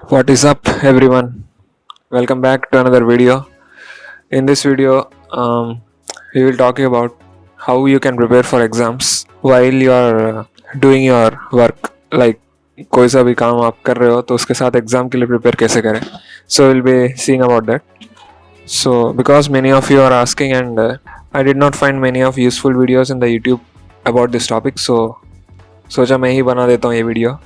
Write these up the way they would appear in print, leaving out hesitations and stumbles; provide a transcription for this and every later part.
What is up, everyone? Welcome back to another video. In this video, we will talk about how you can prepare for exams while you are doing your work. Like कोई सा भी काम आप कर रहे हो तो उसके साथ एग्जाम के लिए प्रिपेयर कैसे करें. So we'll be seeing about that. So because many of you are asking and I did not find many of useful videos in the YouTube about this topic, so सोचा मैं ही बना देता हूँ ये video.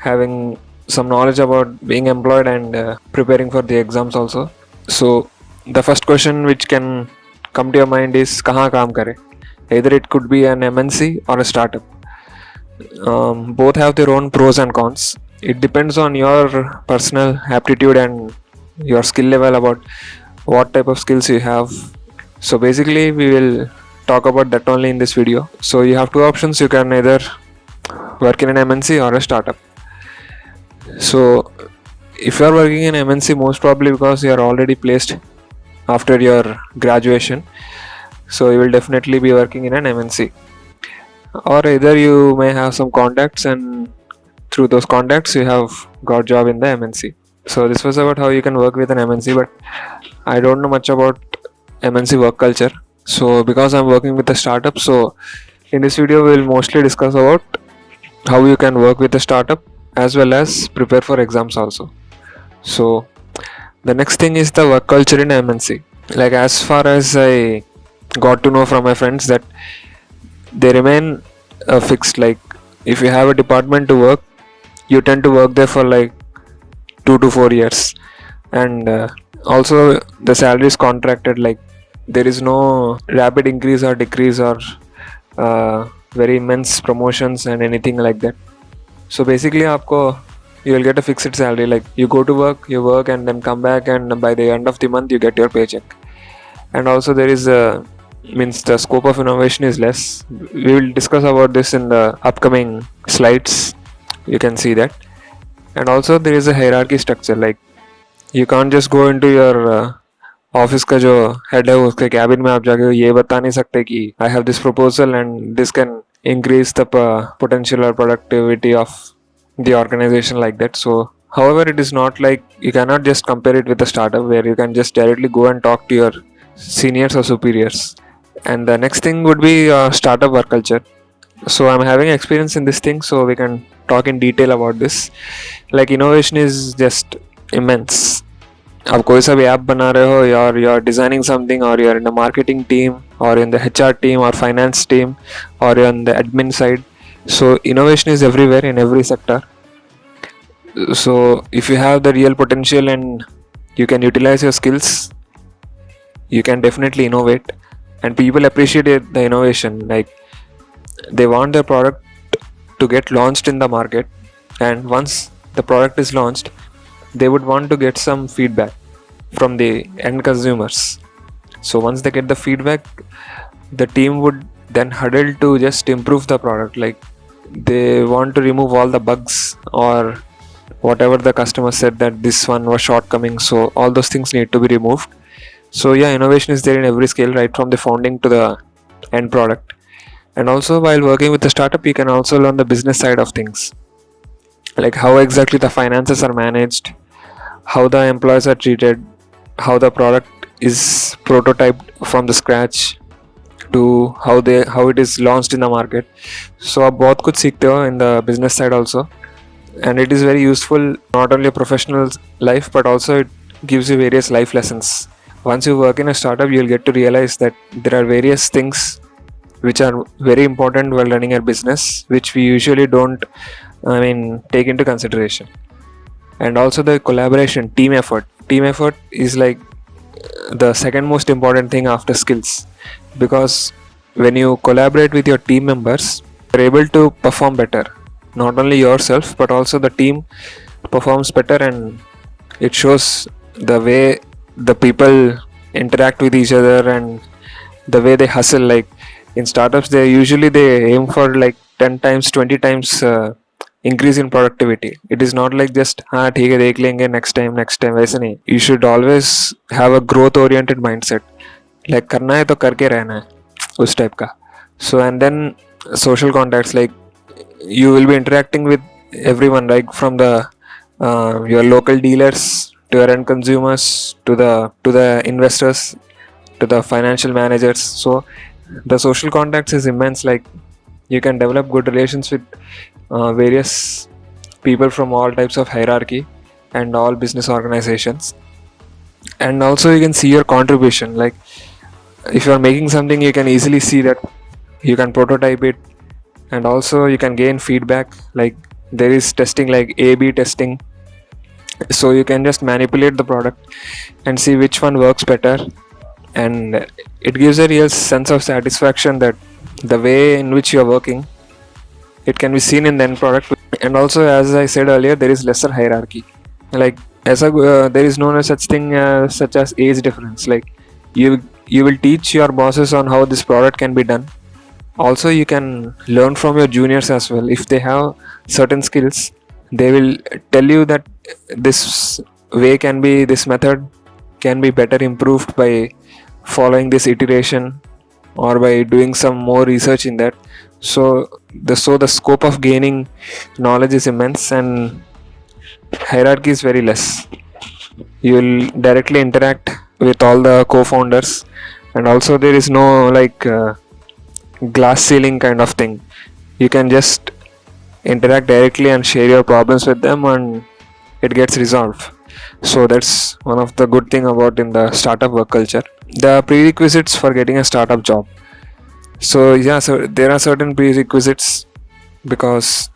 Having some knowledge about being employed and preparing for the exams also. So the first question which can come to your mind is कहाँ काम करें. Either it could be an MNC or a startup. Both have their own pros and cons. It depends on your personal aptitude and your skill level about what type of skills you have. So basically we will talk about that only in this video. So you have two options. You can either work in an MNC or a startup. So if you are working in MNC, most probably because you are already placed after your graduation, so you will definitely be working in an MNC. Or either you may have some contacts and through those contacts you have got job in the MNC. So this was about how you can work with an MNC, but I don't know much about MNC work culture. So because I'm working with a startup, so in this video we will mostly discuss about how you can work with a startup as well as prepare for exams also. So the next thing is the work culture in MNC. Like as far as I got to know from my friends that they remain fixed. Like if you have a department to work, you tend to work there for like 2 to 4 years, and also the salary is contracted. Like there is no rapid increase or decrease or very immense promotions and anything like that. So basically आपको you will get a fixed salary. Like you go to work, you work and then come back, and by the end of the month you get your paycheck. And also there is means the scope of innovation is less. We will discuss about this in the upcoming slides. You can see that. And also there is a hierarchy structure. Like you can't just go into your office का जो head है उसके cabin में आप जाके ये बता नहीं सकते कि I have this proposal and this can increase the potential or productivity of the organization like that. So however, it is not like you cannot just compare it with a startup where you can just directly go and talk to your seniors or superiors. And the next thing would be startup work culture. So I'm having experience in this thing, so we can talk in detail about this. Like innovation is just immense. आप कोई सा भी app बना रहे हो, you are designing something, और you are in the marketing team और in the HR team or finance team or on the admin side. So innovation is everywhere in every sector. So if you have the real potential and you can utilize your skills, you can definitely innovate, and people appreciate the innovation. Like they want their product to get launched in the market, and once the product is launched, they would want to get some feedback from the end consumers. So once they get the feedback, the team would then huddle to just improve the product. Like they want to remove all the bugs or whatever the customer said that this one was shortcoming, so all those things need to be removed. So yeah, innovation is there in every scale, right from the founding to the end product. And also while working with a startup, you can also learn the business side of things, like how exactly the finances are managed, how the employees are treated, how the product is prototyped from the scratch to how it is launched in the market. So आप बहुत कुछ सीखते हो in the business side also, and it is very useful not only a professional life but also it gives you various life lessons. Once you work in a startup, you'll get to realize that there are various things which are very important while running a business, which we usually don't take into consideration. And also the collaboration, team effort is like the second most important thing after skills, because when you collaborate with your team members, you're able to perform better. Not only yourself but also the team performs better, and it shows the way the people interact with each other and the way they hustle. Like in startups, they aim for like 10 times 20 times increase in productivity. It is not like just हाँ ठीक है देख लेंगे next time वैसे नहीं. You should always have a growth oriented mindset. Like करना है तो करके रहना है उस टाइप का. So and then social contacts, like you will be interacting with everyone, like from the your local dealers, to your end consumers, to the investors, to the financial managers. So the social contacts is immense. Like you can develop good relations with various people from all types of hierarchy and all business organizations. And also you can see your contribution. Like if you are making something, you can easily see that, you can prototype it, and also you can gain feedback. Like there is testing, like A/B testing, so you can just manipulate the product and see which one works better. And it gives a real sense of satisfaction that the way in which you are working, it can be seen in the end product. And also, as I said earlier, there is lesser hierarchy. Like there is no such thing such as age difference. Like you will teach your bosses on how this product can be done. Also you can learn from your juniors as well. If they have certain skills, they will tell you that this way can be, this method can be better improved by following this iteration or by doing some more research in that. So the scope of gaining knowledge is immense, and hierarchy is very less. You will directly interact with all the co-founders, and also there is no like glass ceiling kind of thing. You can just interact directly and share your problems with them, and it gets resolved. So that's one of the good thing about in the startup work culture. The prerequisites for getting a startup job. So yeah, so there are certain prerequisites, because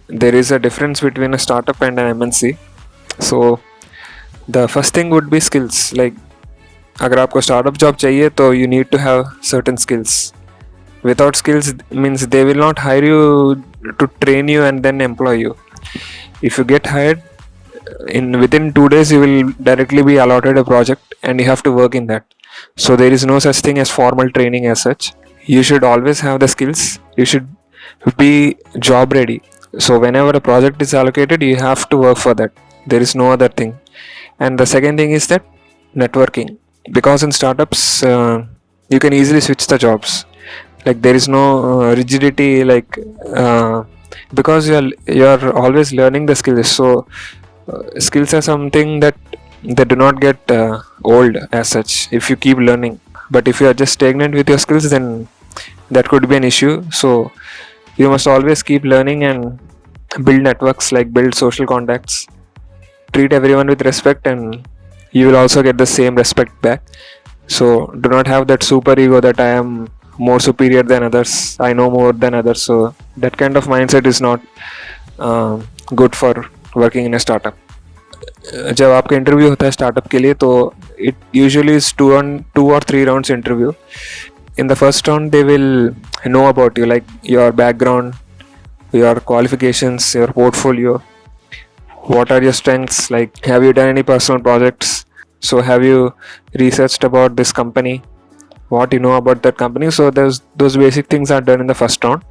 there is a difference between a startup and an MNC. So the first thing would be skills. Like अगर आपको startup job चाहिए तो you need to have certain skills. Without skills means they will not hire you to train you and then employ you. If you get hired, in within 2 days you will directly be allotted a project and you have to work in that. So there is no such thing as formal training as such. You should always have the skills. You should be job ready. So whenever a project is allocated, you have to work for that. There is no other thing. And the second thing is that networking, because in startups you can easily switch the jobs. Like there is no rigidity, like because you're always learning the skills. So skills are something that they do not get old as such if you keep learning. But if you are just stagnant with your skills, then that could be an issue. So you must always keep learning and build networks, like build social contacts, treat everyone with respect, and you will also get the same respect back. So do not have that super ego that I am more superior than others, I know more than others. So that kind of mindset is not good for working in a startup. जब आपका interview होता है startup के लिए, तो it usually is 2 or 3 rounds interview. In the first round they will know about you, like your background, your qualifications, your portfolio, what are your strengths, like have you done any personal projects, so have you researched about this company, what you know about that company. So those basic things are done in the first round.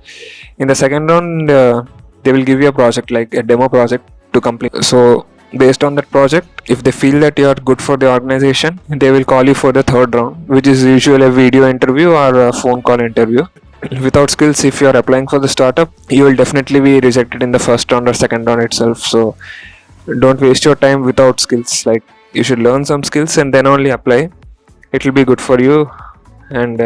In the second round they will give you a project, like a demo project to complete. So based on that project, if they feel that you are good for the organization, they will call you for the third round, which is usually a video interview or a phone call interview. Without skills, if you are applying for the startup, you will definitely be rejected in the first round or second round itself. So don't waste your time without skills. Like you should learn some skills and then only apply. It will be good for you, and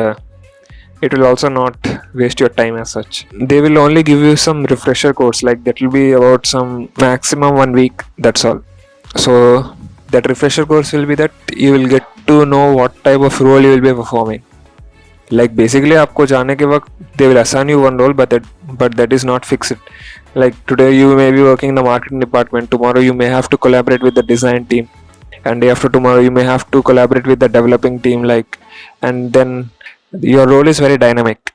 it will also not waste your time as such. They will only give you some refresher course, like that will be about some maximum 1 week, that's all. So that refresher course will be that you will get to know what type of role you will be performing. Like basically आपको जाने के वक्त they will assign you one role, but that is not fixed. Like today you may be working in the marketing department, tomorrow you may have to collaborate with the design team, and day after tomorrow you may have to collaborate with the developing team, like, and then your role is very dynamic.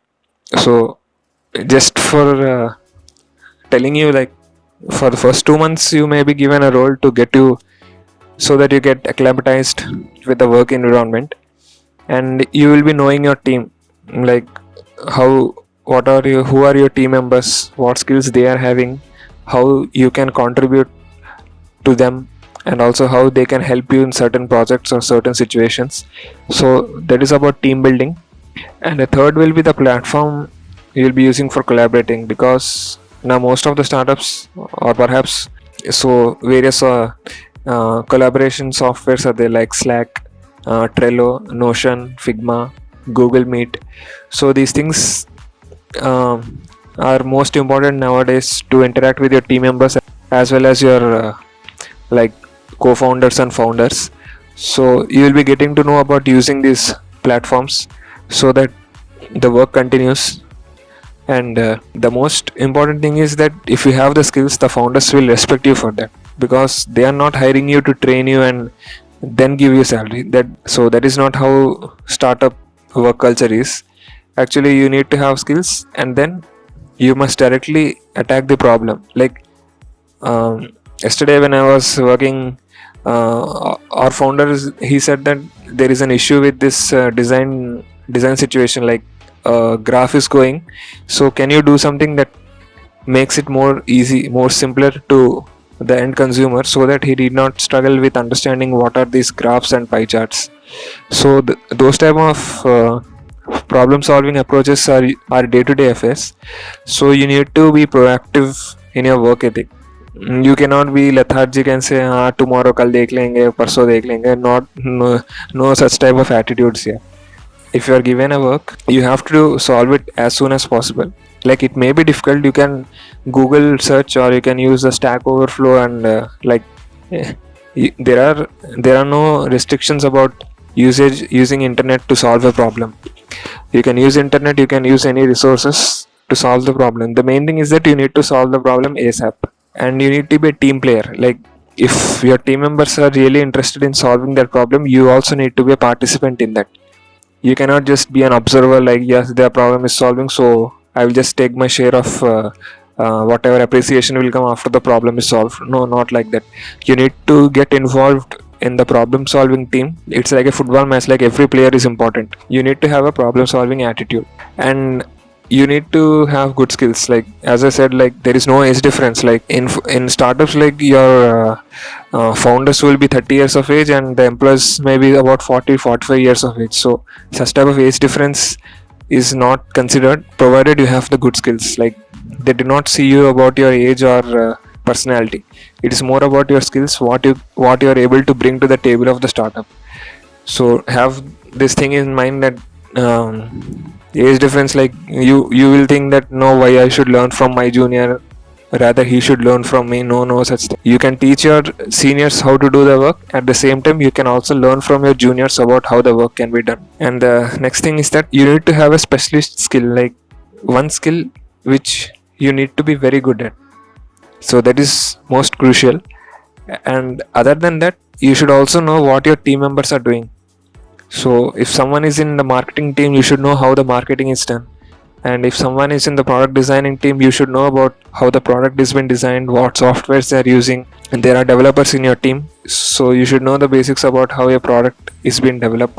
So just for telling you, like for the first 2 months you may be given a role to get you, so that you get acclimatized with the work environment, and you will be knowing your team, like who are your team members, what skills they are having, how you can contribute to them, and also how they can help you in certain projects or certain situations. So that is about team building. And the third will be the platform you will be using for collaborating, because now most of the startups, or perhaps So various collaboration softwares are there like Slack, Trello, Notion, Figma, Google Meet. So these things are most important nowadays to interact with your team members as well as your like co-founders and founders. So you will be getting to know about using these platforms so that the work continues. And the most important thing is that if you have the skills, the founders will respect you for that, because they are not hiring you to train you and then give you salary. That is not how startup work culture is. Actually, you need to have skills and then you must directly attack the problem. Like yesterday when I was working, our founder he said that there is an issue with this design situation. Like graph is going, so can you do something that makes it more easy, more simpler to the end consumer, so that he did not struggle with understanding what are these graphs and pie charts. So those type of problem solving approaches are day-to-day affairs. So you need to be proactive in your work ethic. You cannot be lethargic and say हाँ tomorrow कल देख लेंगे परसों देख लेंगे. No such type of attitudes here. If you are given a work, you have to solve it as soon as possible. Like it may be difficult, you can Google search or you can use the Stack Overflow and eh, there are no restrictions about using internet to solve a problem. You can use internet, you can use any resources to solve the problem. The main thing is that you need to solve the problem ASAP, and you need to be a team player. Like if your team members are really interested in solving that problem, you also need to be a participant in that. You cannot just be an observer, like yes, their problem is solving, so I will just take my share of whatever appreciation will come after the problem is solved. No, not like that. You need to get involved in the problem solving team. It's like a football match, like every player is important. You need to have a problem solving attitude, and you need to have good skills. Like as I said, like there is no age difference. Like in startups, like your founders will be 30 years of age and the employees may be about 40-45 years of age. So such type of age difference is not considered, provided you have the good skills. Like they do not see you about your age or personality. It is more about your skills, what you are able to bring to the table of the startup. So have this thing in mind that age difference, like you will think that no, why I should learn from my junior, rather he should learn from me. No such thing. You can teach your seniors how to do the work. At the same time, you can also learn from your juniors about how the work can be done. And the next thing is that you need to have a specialist skill, like one skill which you need to be very good at. So that is most crucial. And other than that, you should also know what your team members are doing. So if someone is in the marketing team, you should know how the marketing is done. And if someone is in the product designing team, you should know about how the product is been designed, what softwares they are using. And there are developers in your team, so you should know the basics about how your product is being developed.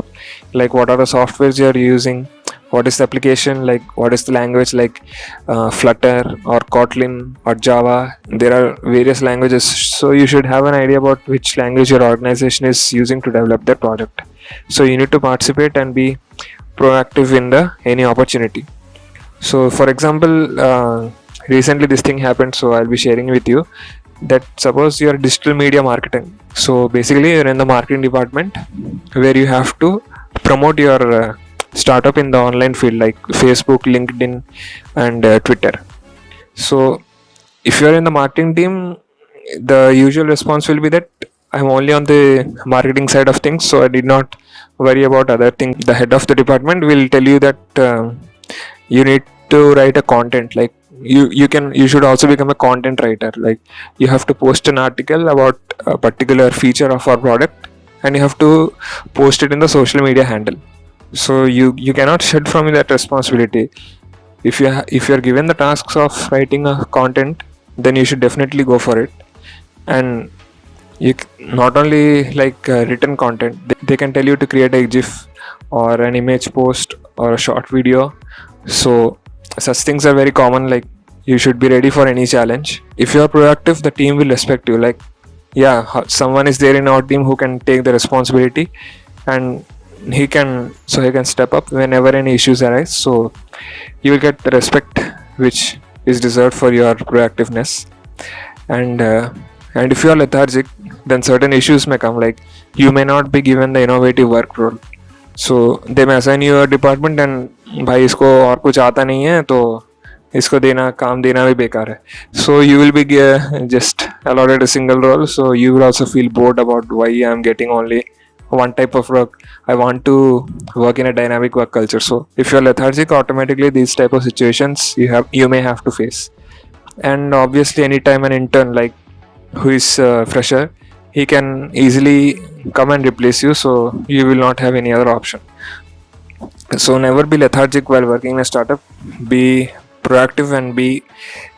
Like what are the softwares you are using, what is the application, like what is the language, like Flutter or Kotlin or Java. There are various languages, so you should have an idea about which language your organization is using to develop their product. So you need to participate and be proactive in the any opportunity. So for example, recently this thing happened, so I'll be sharing with you that suppose you are digital media marketing. So basically you're in the marketing department where you have to promote your startup in the online field, like Facebook, LinkedIn and Twitter. So if you're in the marketing team, the usual response will be that I'm only on the marketing side of things, so I did not worry about other things. The head of the department will tell you that you need to write a content. Like you should also become a content writer. Like you have to post an article about a particular feature of our product, and you have to post it in the social media handle. So you cannot shed from that responsibility. If you're given the tasks of writing a content, then you should definitely go for it. And not only like written content, they can tell you to create a GIF or an image post or a short video. So such things are very common. Like you should be ready for any challenge. If you are proactive, the team will respect you. Like yeah, someone is there in our team who can take the responsibility, and he can step up whenever any issues arise. So you will get the respect which is deserved for your proactiveness. And And if you are lethargic, then certain issues may come, like you may not be given the innovative work role. So they may assign you a department and भाई इसको और कुछ आता नहीं है तो इसको देना काम देना भी बेकार है. So you will be just allotted a single role, so you will also feel bored about why I am getting only one type of work. I want to work in a dynamic work culture. So if you're lethargic, automatically these type of situations you may have to face. And obviously anytime an intern like who is fresher, he can easily come and replace you, so you will not have any other option. So never be lethargic while working in a startup. Be proactive and be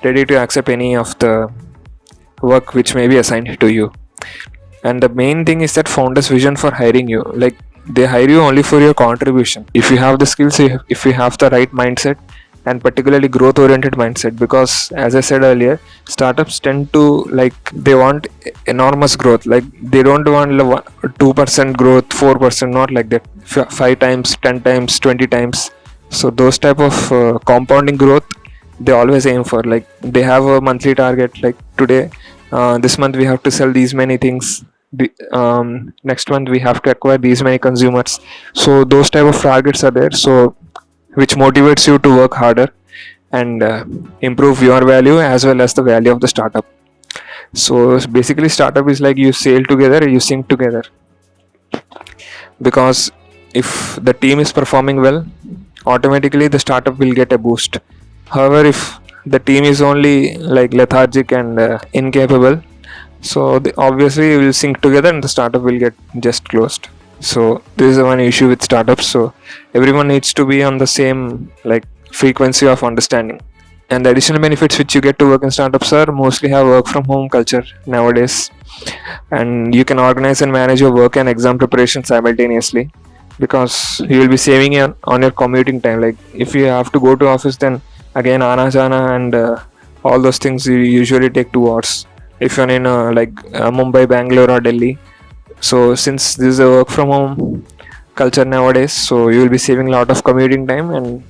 ready to accept any of the work which may be assigned to you. And the main thing is that founders vision for hiring you, like they hire you only for your contribution. If you have the skills, if you have the right mindset, and particularly growth oriented mindset, because as I said earlier, startups tend to, like, they want enormous growth, like they don't want 2% growth, 4%, not like that, 5 times, 10 times, 20 times. So those type of compounding growth they always aim for. Like they have a monthly target, like today, this month we have to sell these many things, next month we have to acquire these many consumers. So those type of targets are there, so which motivates you to work harder and improve your value as well as the value of the startup. So basically startup is like you sail together, you sink together, because if the team is performing well, automatically the startup will get a boost. However, if the team is only like lethargic and incapable, so obviously you will sink together and the startup will get just closed. So this is one issue with startups. So everyone needs to be on the same like frequency of understanding. And the additional benefits which you get to work in startups are mostly have work from home culture nowadays, and you can organize and manage your work and exam preparation simultaneously, because you will be saving on your commuting time. Like if you have to go to office, then again ana jana and all those things you usually take 2 hours if you're in Mumbai, Bangalore or Delhi. So since this is a work from home culture nowadays, so you will be saving a lot of commuting time, and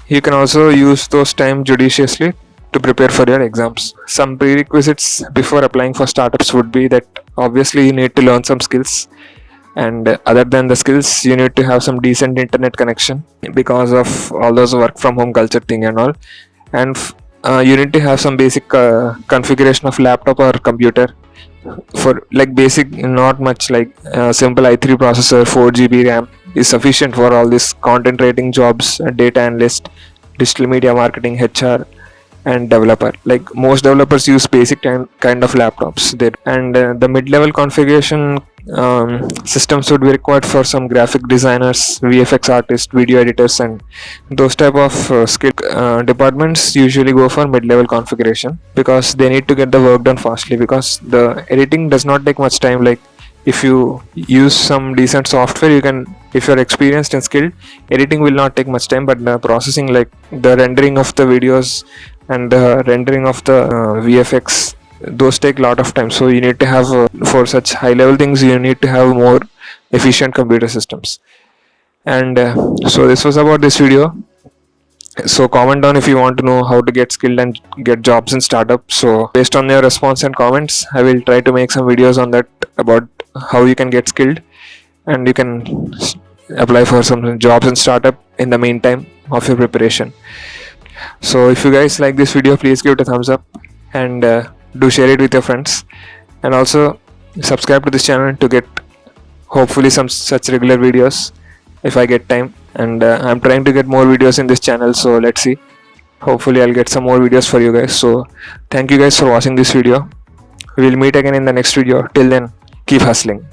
you can also use those time judiciously to prepare for your exams. Some prerequisites before applying for startups would be that obviously you need to learn some skills, and other than the skills you need to have some decent internet connection because of all those work from home culture thing and all. And you need to have some basic configuration of laptop or computer for like basic, not much, like simple i3 processor, 4 GB RAM is sufficient for all this content writing jobs, data analyst, digital media marketing, HR and developer. Like most developers use basic kind of laptops there. And the mid-level configuration systems would be required for some graphic designers, VFX artists, video editors, and those type of skill departments usually go for mid-level configuration, because they need to get the work done fastly, because the editing does not take much time. Like if you use some decent software, you can, if you're experienced and skilled, editing will not take much time, but the processing, like the rendering of the videos and the rendering of the VFX, those take a lot of time. So you need to have for such high level things you need to have more efficient computer systems. And so this was about this video. So comment down if you want to know how to get skilled and get jobs in startups. So based on your response and comments, I will try to make some videos on that, about how you can get skilled and you can apply for some jobs in startup in the meantime of your preparation. So if you guys like this video, please give it a thumbs up, and do share it with your friends, and also subscribe to this channel to get hopefully some such regular videos if I get time. And I'm trying to get more videos in this channel, so let's see, hopefully I'll get some more videos for you guys. So thank you guys for watching this video. We'll meet again in the next video. Till then, keep hustling.